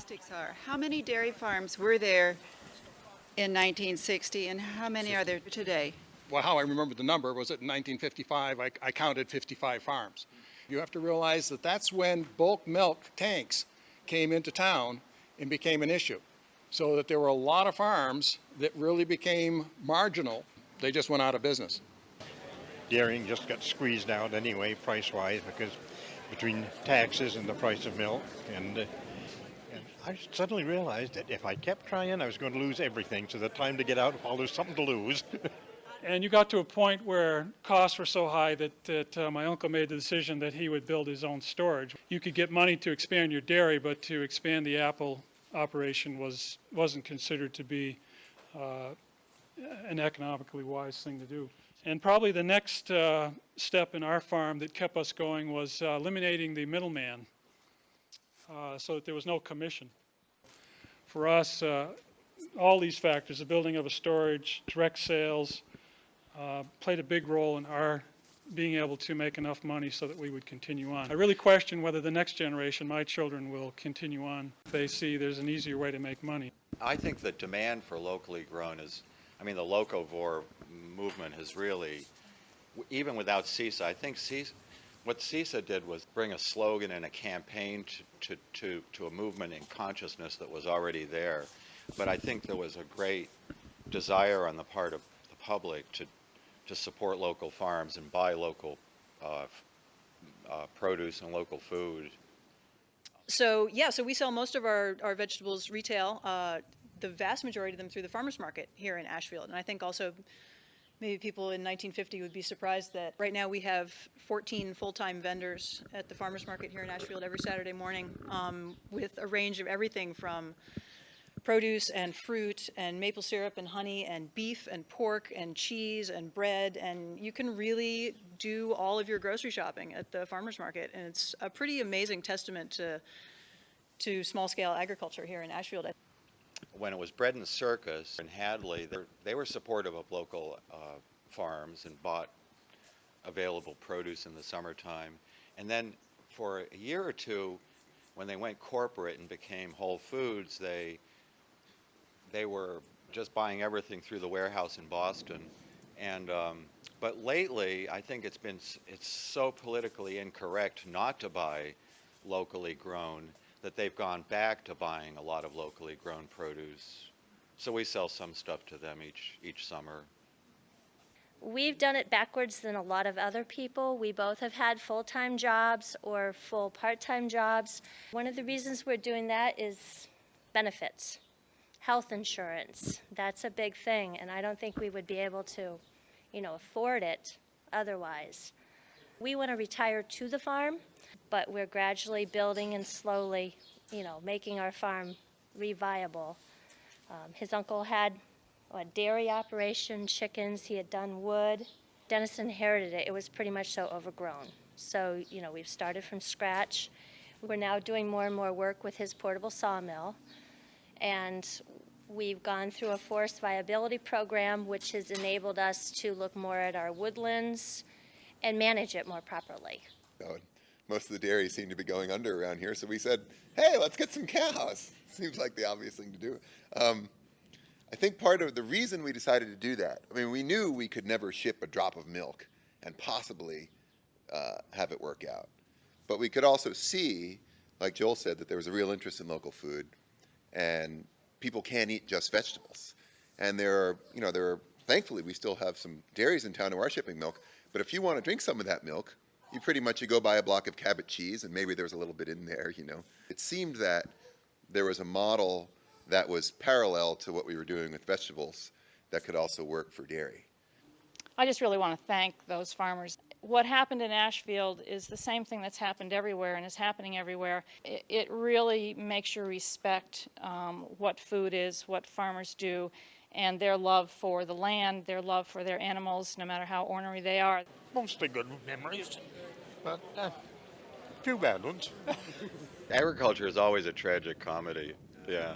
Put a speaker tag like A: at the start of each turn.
A: statistics are. How many dairy farms were there in 1960 and how many are there today?
B: Well, how I remember the number was that in 1955, I counted 55 farms. You have to realize that that's when bulk milk tanks came into town and became an issue. So that there were a lot of farms that really became marginal. They just went out of business.
C: Dairying just got squeezed out anyway, price-wise, because between taxes and the price of milk. And I suddenly realized that if I kept trying, I was going to lose everything. So the time to get out while there's something to lose.
D: And you got to a point where costs were so high that my uncle made the decision that he would build his own storage. You could get money to expand your dairy, but to expand the apple operation wasn't considered to be an economically wise thing to do. And probably the next step in our farm that kept us going was eliminating the middleman so that there was no commission. For us, all these factors, the building of a storage, direct sales, played a big role in our being able to make enough money so that we would continue on. I really question whether the next generation, my children, will continue on if they see there's an easier way to make money.
E: I think the demand for locally grown is, the localvore movement has really, even without CISA, I think what CISA did was bring a slogan and a campaign to a movement in consciousness that was already there. But I think there was a great desire on the part of the public to support local farms and buy local produce and local food.
F: So we sell most of our vegetables retail, the vast majority of them through the farmers market here in Ashfield. And I think also maybe people in 1950 would be surprised that right now we have 14 full-time vendors at the farmers market here in Ashfield every Saturday morning with a range of everything from produce and fruit and maple syrup and honey and beef and pork and cheese and bread, and you can really do all of your grocery shopping at the farmers market, and it's a pretty amazing testament to small-scale agriculture here in Ashfield.
E: When it was Bread and Circus in Hadley, they were supportive of local farms and bought available produce in the summertime. And then for a year or two, when they went corporate and became Whole Foods, they were just buying everything through the warehouse in Boston. And but lately, I think it's so politically incorrect not to buy locally grown that they've gone back to buying a lot of locally grown produce. So we sell some stuff to them each summer.
G: We've done it backwards than a lot of other people. We both have had full-time jobs or full part-time jobs. One of the reasons we're doing that is benefits. Health insurance, that's a big thing, and I don't think we would be able to, afford it otherwise. We want to retire to the farm, but we're gradually building and slowly, making our farm reviable. His uncle had a dairy operation, chickens, he had done wood. Dennis inherited it. It was pretty much so overgrown. So, we've started from scratch. We're now doing more and more work with his portable sawmill. And we've gone through a forest viability program, which has enabled us to look more at our woodlands and manage it more properly.
H: Most of the dairies seem to be going under around here, so we said, hey, let's get some cows. Seems like the obvious thing to do. I think part of the reason we decided to do that, we knew we could never ship a drop of milk and possibly have it work out. But we could also see, like Joel said, that there was a real interest in local food, and people can't eat just vegetables. And thankfully, we still have some dairies in town who are shipping milk, but if you want to drink some of that milk, you go buy a block of Cabot cheese, and maybe there's a little bit in there, It seemed that there was a model that was parallel to what we were doing with vegetables that could also work for dairy.
I: I just really want to thank those farmers. What happened in Ashfield is the same thing that's happened everywhere and is happening everywhere. It really makes you respect what food is, what farmers do, and their love for the land, their love for their animals, no matter how ornery they are.
C: Mostly good memories, but few bad ones.
E: Agriculture is always a tragic comedy, yeah.